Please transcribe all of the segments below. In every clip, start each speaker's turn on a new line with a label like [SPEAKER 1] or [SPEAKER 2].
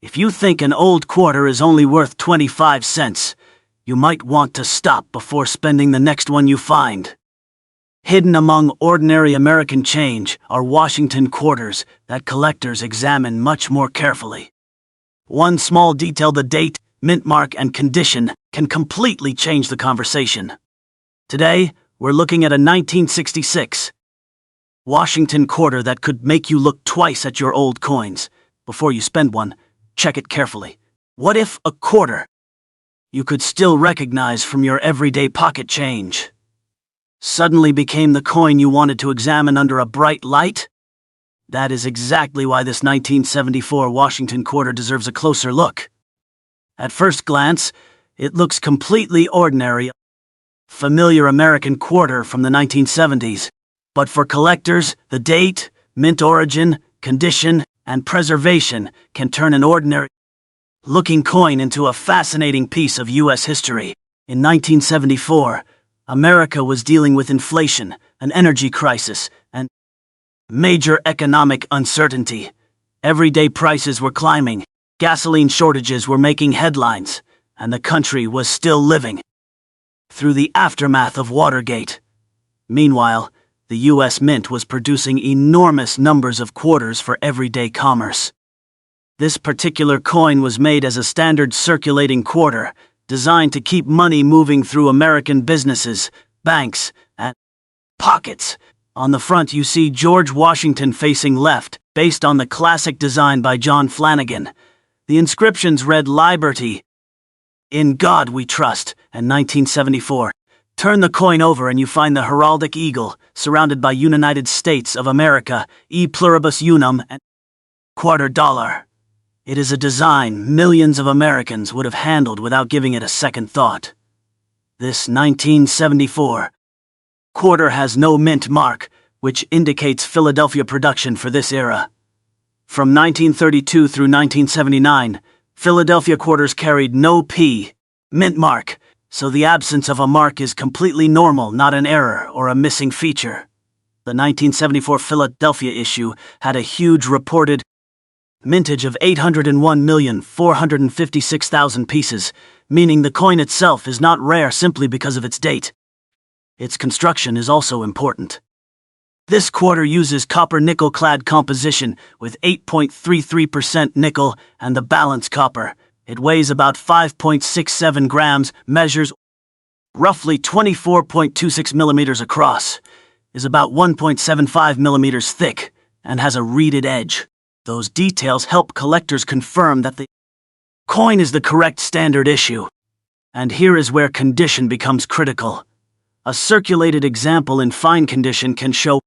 [SPEAKER 1] If you think an old quarter is only worth 25 cents, you might want to stop before spending the next one you find. Hidden among ordinary American change are Washington quarters that collectors examine much more carefully. One small detail, the date, mint mark, and condition, can completely change the conversation. Today, we're looking at a 1966 Washington quarter that could make you look twice at your old coins. Before you spend one, check it carefully. What if a quarter you could still recognize from your everyday pocket change suddenly became the coin you wanted to examine under a bright light? That is exactly why this 1974 Washington quarter deserves a closer look. At first glance, it looks completely ordinary, familiar American quarter from the 1970s. But for collectors, the date, mint origin, condition, and preservation can turn an ordinary-looking coin into a fascinating piece of U.S. history. In 1974, America was dealing with inflation, an energy crisis, and major economic uncertainty. Everyday prices were climbing, gasoline shortages were making headlines, and the country was still living through the aftermath of Watergate. Meanwhile, the U.S. Mint was producing enormous numbers of quarters for everyday commerce. This particular coin was made as a standard circulating quarter, designed to keep money moving through American businesses, banks, and pockets. On the front you see George Washington facing left, based on the classic design by John Flanagan. The inscriptions read "Liberty, in God We Trust," and 1974. Turn the coin over and you find the heraldic eagle, surrounded by United States of America, e pluribus unum, and quarter dollar. It is a design millions of Americans would have handled without giving it a second thought. This 1974 quarter has no mint mark, which indicates Philadelphia production for this era. From 1932 through 1979, Philadelphia quarters carried no P mint mark, so the absence of a mark is completely normal, not an error or a missing feature. The 1974 Philadelphia issue had a huge reported mintage of 801,456,000 pieces, meaning the coin itself is not rare simply because of its date. Its construction is also important. This quarter uses copper-nickel clad composition with 8.33% nickel and the balance copper. It weighs about 5.67 grams, measures roughly 24.26 millimeters across, is about 1.75 millimeters thick, and has a reeded edge. Those details help collectors confirm that the coin is the correct standard issue. And here is where condition becomes critical. A circulated example in fine condition can show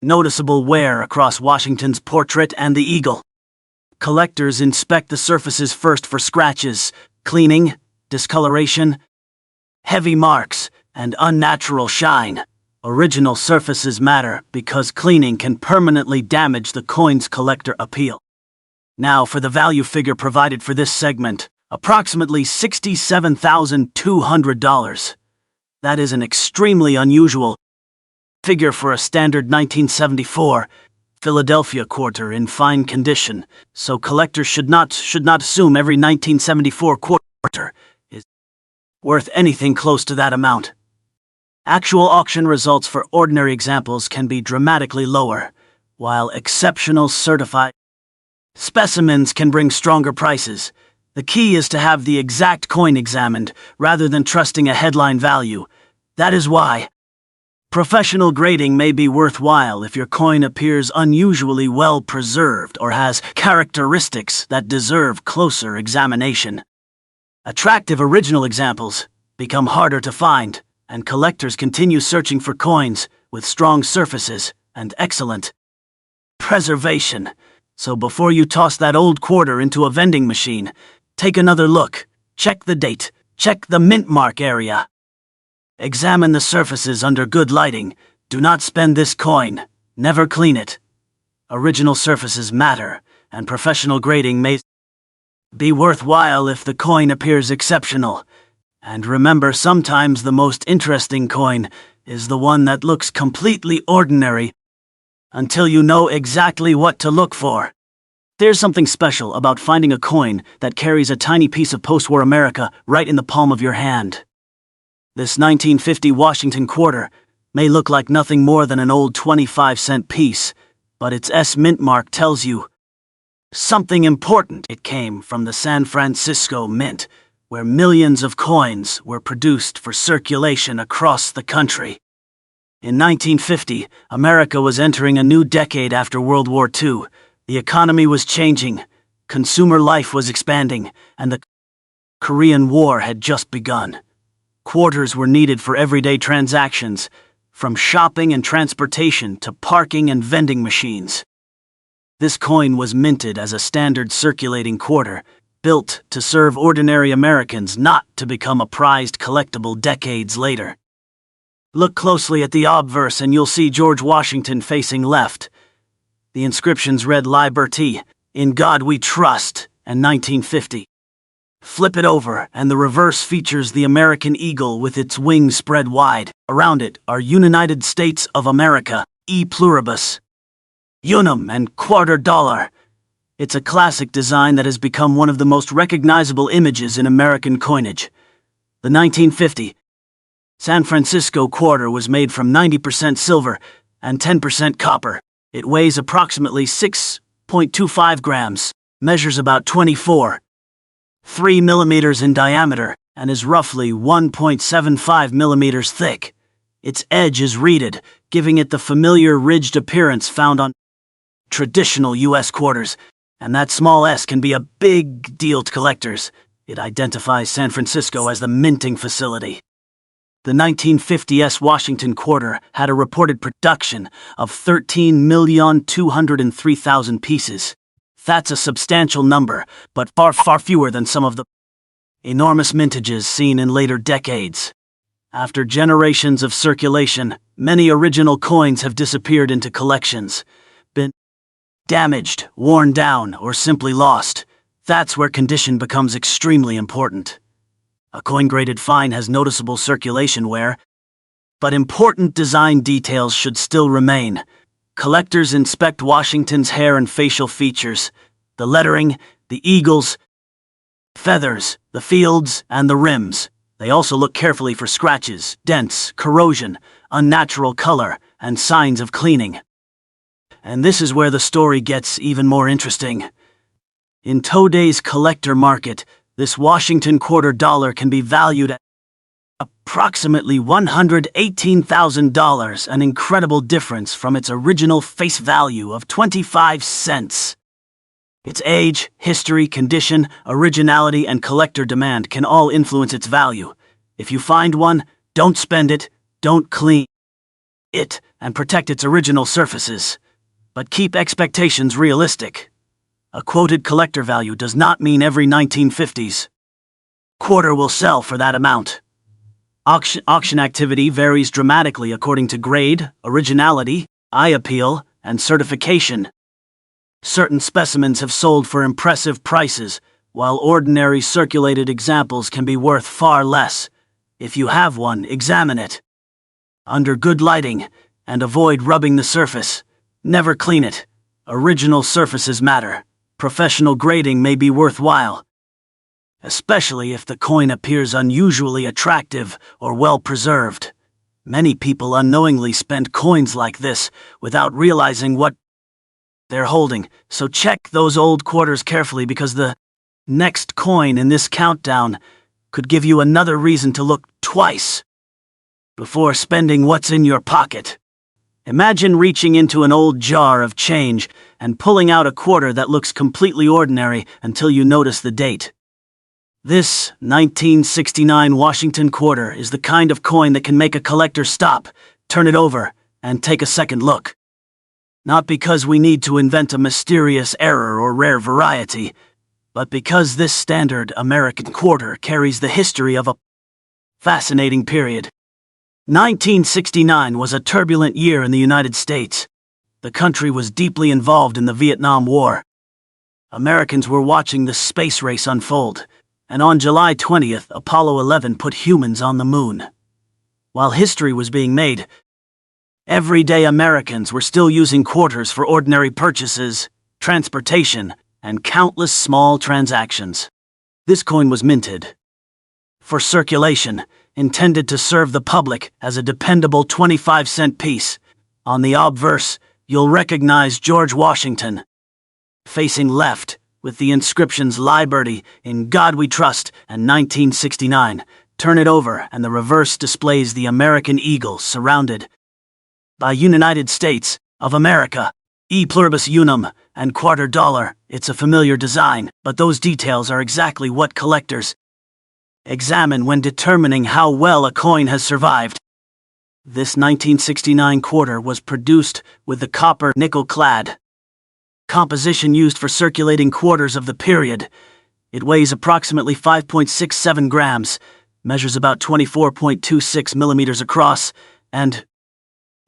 [SPEAKER 1] noticeable wear across Washington's portrait and the eagle. Collectors inspect the surfaces first for scratches, cleaning, discoloration, heavy marks, and unnatural shine. Original surfaces matter because cleaning can permanently damage the coin's collector appeal. Now for the value figure provided for this segment, approximately $67,200. That is an extremely unusual figure for a standard 1974 Philadelphia quarter in fine condition, so collectors should not assume every 1974 quarter is worth anything close to that amount. Actual auction results for ordinary examples can be dramatically lower, while exceptional certified specimens can bring stronger prices. The key is to have the exact coin examined, rather than trusting a headline value. That is why professional grading may be worthwhile if your coin appears unusually well preserved or has characteristics that deserve closer examination. Attractive original examples become harder to find, and collectors continue searching for coins with strong surfaces and excellent preservation. So before you toss that old quarter into a vending machine, take another look. Check the date. Check the mint mark area. Examine the surfaces under good lighting. Do not spend this coin. Never clean it. Original surfaces matter, and professional grading may be worthwhile if the coin appears exceptional. And remember, sometimes the most interesting coin is the one that looks completely ordinary until you know exactly what to look for. There's something special about finding a coin that carries a tiny piece of post-war America right in the palm of your hand. This 1950 Washington quarter may look like nothing more than an old 25-cent piece, but its S-mint mark tells you something important. It came from the San Francisco Mint, where millions of coins were produced for circulation across the country. In 1950, America was entering a new decade after World War II. The economy was changing, consumer life was expanding, and the Korean War had just begun. Quarters were needed for everyday transactions, from shopping and transportation to parking and vending machines. This coin was minted as a standard circulating quarter, built to serve ordinary Americans, not to become a prized collectible decades later. Look closely at the obverse and you'll see George Washington facing left. The inscriptions read Liberty, In God We Trust, and 1950. Flip it over, and the reverse features the American eagle with its wings spread wide. Around it are United States of America, E pluribus, unum, and quarter dollar. It's a classic design that has become one of the most recognizable images in American coinage. The 1950 San Francisco quarter was made from 90% silver and 10% copper. It weighs approximately 6.25 grams, measures about 24.3 millimeters in diameter, and is roughly 1.75 millimeters thick. Its edge is reeded, giving it the familiar ridged appearance found on traditional U.S. quarters, and that small S can be a big deal to collectors. It identifies San Francisco as the minting facility. The 1950 Washington quarter had a reported production of 13,203,000 pieces. That's a substantial number, but far fewer than some of the enormous mintages seen in later decades. After generations of circulation, many original coins have disappeared into collections, been damaged, worn down, or simply lost. That's where condition becomes extremely important. A coin-graded fine has noticeable circulation wear, but important design details should still remain. Collectors inspect Washington's hair and facial features, the lettering, the eagles, feathers, the fields, and the rims. They also look carefully for scratches, dents, corrosion, unnatural color, and signs of cleaning. And this is where the story gets even more interesting. In today's collector market, this Washington quarter dollar can be valued at approximately $118,000, an incredible difference from its original face value of 25 cents. Its age, history, condition, originality, and collector demand can all influence its value. If you find one, don't spend it, don't clean it, and protect its original surfaces. But keep expectations realistic. A quoted collector value does not mean every 1950s quarter will sell for that amount. Auction activity varies dramatically according to grade, originality, eye appeal, and certification. Certain specimens have sold for impressive prices, while ordinary circulated examples can be worth far less. If you have one, examine it under good lighting and avoid rubbing the surface. Never clean it. Original surfaces matter. Professional grading may be worthwhile, especially if the coin appears unusually attractive or well-preserved. Many people unknowingly spend coins like this without realizing what they're holding, so check those old quarters carefully, because the next coin in this countdown could give you another reason to look twice before spending what's in your pocket. Imagine reaching into an old jar of change and pulling out a quarter that looks completely ordinary until you notice the date. This 1969 Washington quarter is the kind of coin that can make a collector stop, turn it over, and take a second look. Not because we need to invent a mysterious error or rare variety, but because this standard American quarter carries the history of a fascinating period. 1969 was a turbulent year in the United States. The country was deeply involved in the Vietnam War. Americans were watching the space race unfold, and on July 20th, Apollo 11 put humans on the moon. While history was being made, everyday Americans were still using quarters for ordinary purchases, transportation, and countless small transactions. This coin was minted for circulation, intended to serve the public as a dependable 25-cent piece. On the obverse, you'll recognize George Washington, facing left, with the inscriptions Liberty, In God We Trust, and 1969. Turn it over, and the reverse displays the American eagle surrounded by United States of America, E pluribus unum, and $2. It's a familiar design, but those details are exactly what collectors examine when determining how well a coin has survived. This 1969 quarter was produced with the copper nickel-clad composition used for circulating quarters of the period. It weighs approximately 5.67 grams, measures about 24.26 millimeters across, and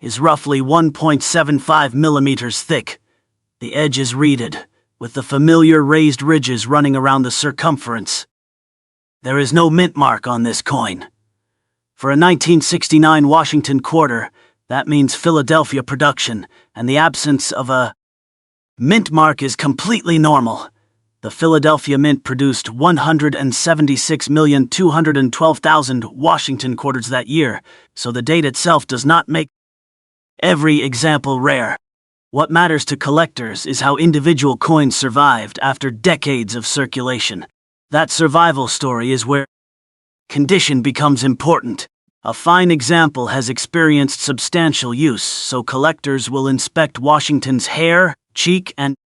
[SPEAKER 1] is roughly 1.75 millimeters thick. The edge is reeded, with the familiar raised ridges running around the circumference. There is no mint mark on this coin. For a 1969 Washington quarter, that means Philadelphia production, and the absence of a mint mark is completely normal. The Philadelphia Mint produced 176,212,000 Washington quarters that year, so the date itself does not make every example rare. What matters to collectors is how individual coins survived after decades of circulation. That survival story is where condition becomes important. A fine example has experienced substantial use, so collectors will inspect Washington's hair, cheek, and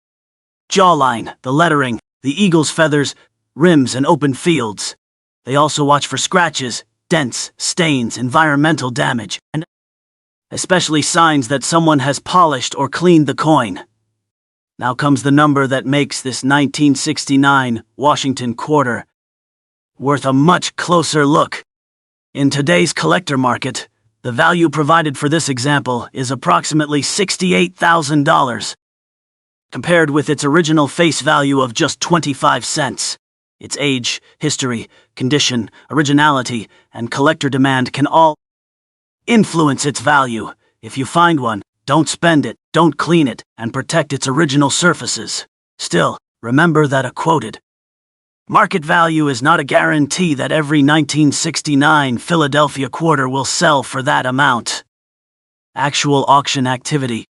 [SPEAKER 1] jawline, the lettering, the eagle's feathers, rims, and open fields. They also watch for scratches, dents, stains, environmental damage, and especially signs that someone has polished or cleaned the coin. Now comes the number that makes this 1969 Washington quarter worth a much closer look. In today's collector market, the value provided for this example is approximately $68,000, compared with its original face value of just 25 cents. Its age, history, condition, originality, and collector demand can all influence its value. If you find one, don't spend it, don't clean it, and protect its original surfaces. Still, remember that a quoted market value is not a guarantee that every 1969 Philadelphia quarter will sell for that amount. Actual auction activity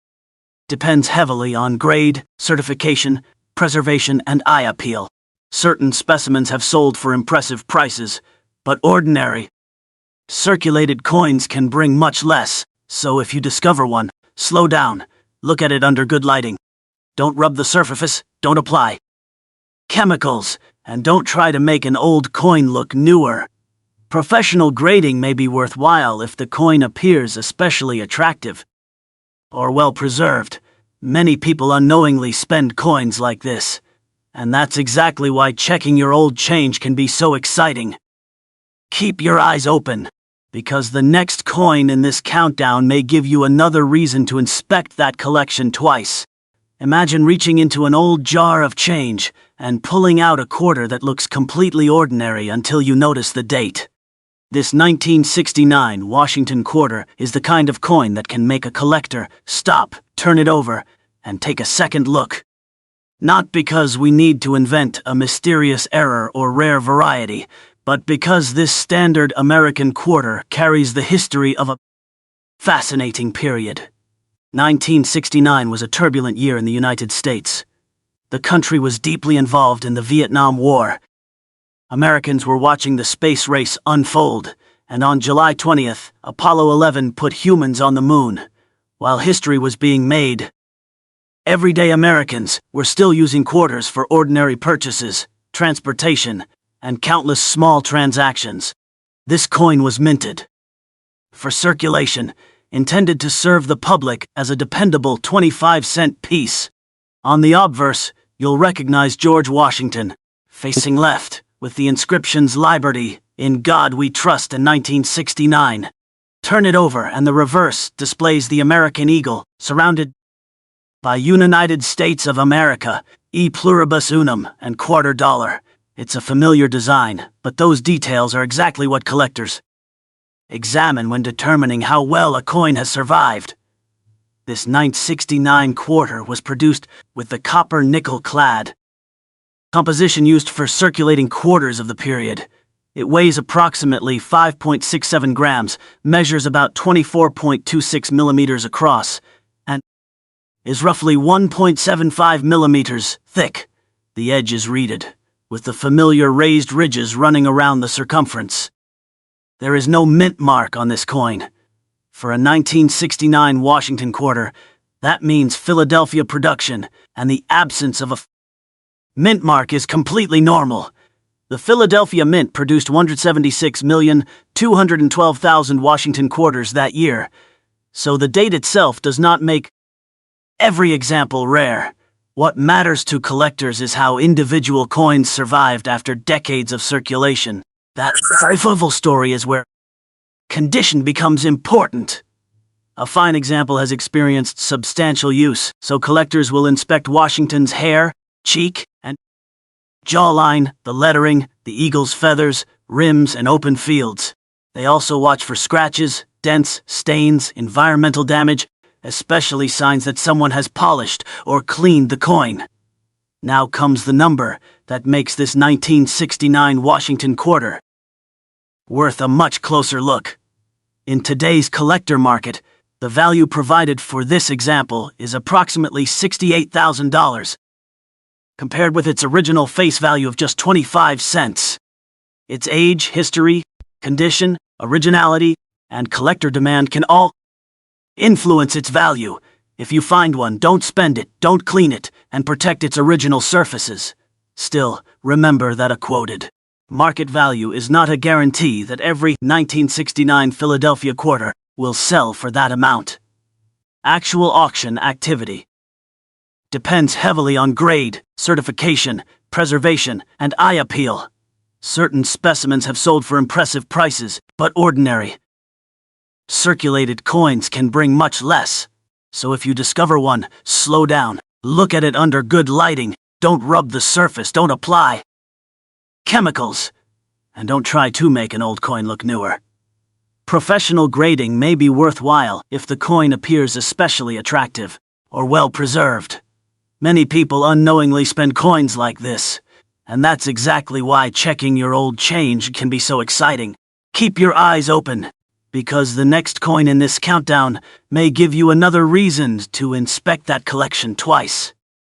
[SPEAKER 1] depends heavily on grade, certification, preservation, and eye appeal. Certain specimens have sold for impressive prices, but ordinary circulated coins can bring much less, so if you discover one, slow down, look at it under good lighting. Don't rub the surface, don't apply chemicals, and don't try to make an old coin look newer. Professional grading may be worthwhile if the coin appears especially attractive or well preserved. Many people unknowingly spend coins like this, and that's exactly why checking your old change can be so exciting. Keep your eyes open, because the next coin in this countdown may give you another reason to inspect that collection twice. Imagine reaching into an old jar of change and pulling out a quarter that looks completely ordinary until you notice the date. This 1969 Washington quarter is the kind of coin that can make a collector stop, turn it over, and take a second look. Not because we need to invent a mysterious error or rare variety, but because this standard American quarter carries the history of a fascinating period. 1969 was a turbulent year in the United States. The country was deeply involved in the Vietnam War. Americans were watching the space race unfold, and on July 20th, Apollo 11 put humans on the moon. While history was being made, everyday Americans were still using quarters for ordinary purchases, transportation, and countless small transactions. This coin was minted for circulation, intended to serve the public as a dependable 25-cent piece. On the obverse, you'll recognize George Washington, facing left, with the inscriptions Liberty, In God We Trust, in 1969. Turn it over, and the reverse displays the American eagle, surrounded by United States of America, E pluribus unum, and $2. It's a familiar design, but those details are exactly what collectors examine when determining how well a coin has survived. This 1969 quarter was produced with the copper nickel-clad composition used for circulating quarters of the period. It weighs approximately 5.67 grams, measures about 24.26 millimeters across, and is roughly 1.75 millimeters thick. The edge is reeded, with the familiar raised ridges running around the circumference. There is no mint mark on this coin. For a 1969 Washington quarter, that means Philadelphia production, and the absence of a mint mark is completely normal. The Philadelphia Mint produced 176,212,000 Washington quarters that year, so the date itself does not make every example rare. What matters to collectors is how individual coins survived after decades of circulation. That survival story is where condition becomes important. A fine example has experienced substantial use, so collectors will inspect Washington's hair, cheek, and jawline, the lettering, the eagle's feathers, rims, and open fields. They also watch for scratches, dents, stains, environmental damage, especially signs that someone has polished or cleaned the coin. Now comes the number that makes this 1969 Washington quarter worth a much closer look. In today's collector market, the value provided for this example is approximately $68,000. Compared with its original face value of just 25 cents. Its age, history, condition, originality, and collector demand can all influence its value. If you find one, don't spend it, don't clean it, and protect its original surfaces. Still, remember that a quoted market value is not a guarantee that every 1969 Philadelphia quarter will sell for that amount. Actual auction activity depends heavily on grade, certification, preservation, and eye appeal. Certain specimens have sold for impressive prices, but ordinary circulated coins can bring much less. So if you discover one, slow down, look at it under good lighting, don't rub the surface, don't apply chemicals, and don't try to make an old coin look newer. Professional grading may be worthwhile if the coin appears especially attractive or well preserved. Many people unknowingly spend coins like this, and that's exactly why checking your old change can be so exciting. Keep your eyes open, because the next coin in this countdown may give you another reason to inspect that collection twice.